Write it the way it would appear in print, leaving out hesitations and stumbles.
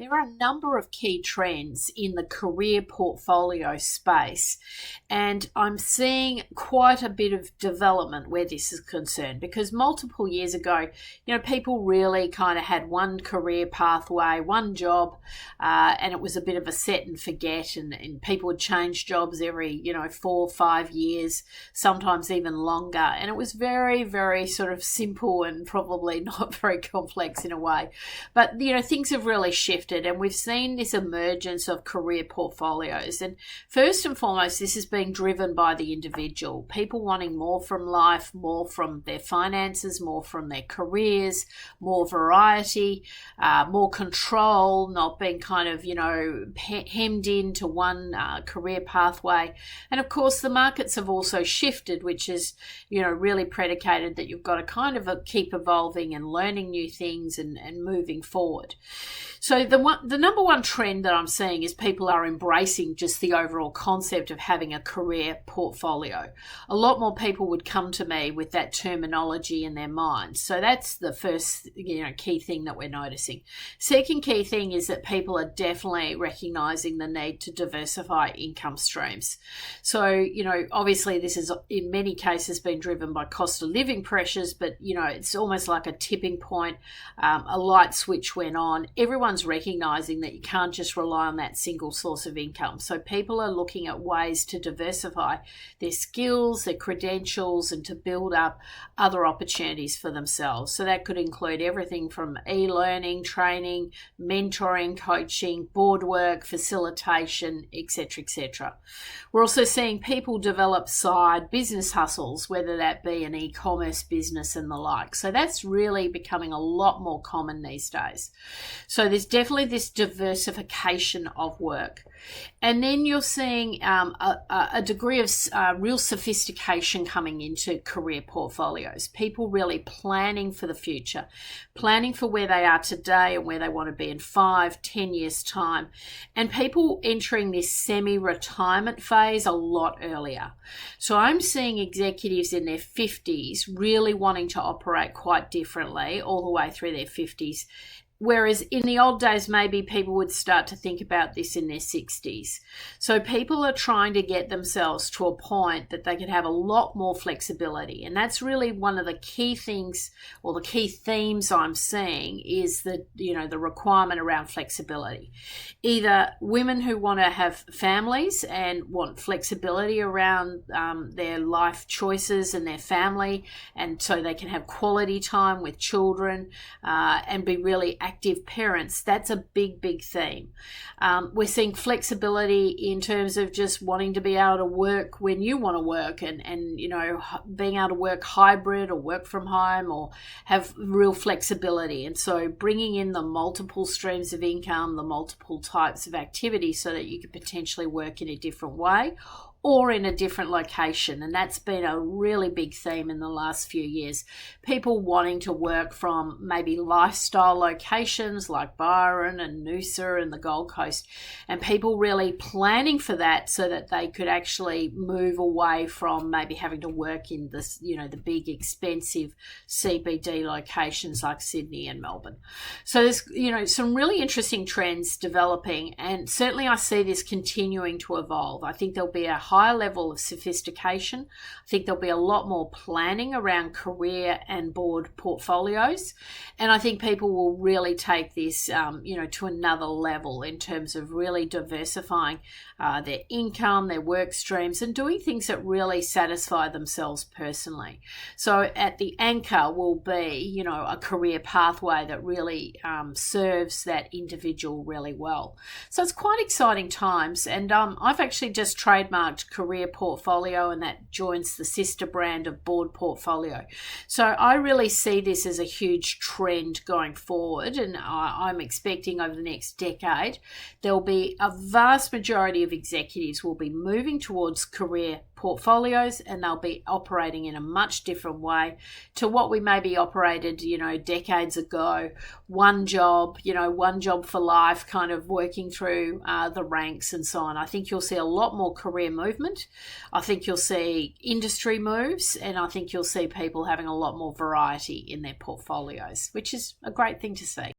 There are a number of key trends in the career portfolio space, and I'm seeing quite a bit of development where this is concerned because multiple years ago, people really kind of had one career pathway, one job, and it was a bit of a set and forget, and people would change jobs every, 4 or 5 years, sometimes even longer, and it was very, very sort of simple and probably not very complex in a way. But, things have really shifted and we've seen this emergence of career portfolios. And first and foremost, this is being driven by the individual, people wanting more from life, more from their finances, more from their careers, more variety, more control, not being kind of, hemmed into one career pathway. And of course, the markets have also shifted, which is, really predicated that you've got to kind of keep evolving and learning new things and moving forward. So the number one trend that I'm seeing is people are embracing just the overall concept of having a career portfolio. A lot more people would come to me with that terminology in their mind. So that's the first, key thing that we're noticing. Second key thing is that people are definitely recognizing the need to diversify income streams. So, obviously this is in many cases been driven by cost of living pressures, but, it's almost like a tipping point. A light switch went on. Everyone's recognizing that you can't just rely on that single source of income. So people are looking at ways to diversify their skills, their credentials, and to build up other opportunities for themselves. So that could include everything from e-learning, training, mentoring, coaching, board work, facilitation, etc., etc. We're also seeing people develop side business hustles, whether that be an e-commerce business and the like. So that's really becoming a lot more common these days. So there's definitely this diversification of work. And then you're seeing a degree of real sophistication coming into career portfolios. People really planning for the future, planning for where they are today and where they want to be in 5-10 years' time. And people entering this semi-retirement phase a lot earlier. So I'm seeing executives in their 50s really wanting to operate quite differently all the way through their 50s. Whereas in the old days, maybe people would start to think about this in their 60s. So people are trying to get themselves to a point that they can have a lot more flexibility. And that's really one of the key things or the key themes I'm seeing is the requirement around flexibility. Either women who want to have families and want flexibility around their life choices and their family, and so they can have quality time with children and be really active parents. That's a big theme. We're seeing flexibility in terms of just wanting to be able to work when you want to work and being able to work hybrid or work from home or have real flexibility. And so bringing in the multiple streams of income, the multiple types of activity so that you could potentially work in a different way or in a different location. And that's been a really big theme in the last few years. People wanting to work from maybe lifestyle locations like Byron and Noosa and the Gold Coast, and people really planning for that so that they could actually move away from maybe having to work in this, the big expensive CBD locations like Sydney and Melbourne. So there's, some really interesting trends developing, and certainly I see this continuing to evolve. I think there'll be a higher level of sophistication. I think there'll be a lot more planning around career and board portfolios. And I think people will really take this, to another level in terms of really diversifying their income, their work streams, and doing things that really satisfy themselves personally. So at the anchor will be, a career pathway that really serves that individual really well. So it's quite exciting times. And I've actually just trademarked career portfolio, and that joins the sister brand of board portfolio. So I really see this as a huge trend going forward, and I'm expecting over the next decade there'll be a vast majority of executives will be moving towards career portfolios, and they'll be operating in a much different way to what we maybe operated, decades ago. One job for life, kind of working through the ranks and so on. I think you'll see a lot more career movement. I think you'll see industry moves, and I think you'll see people having a lot more variety in their portfolios, which is a great thing to see.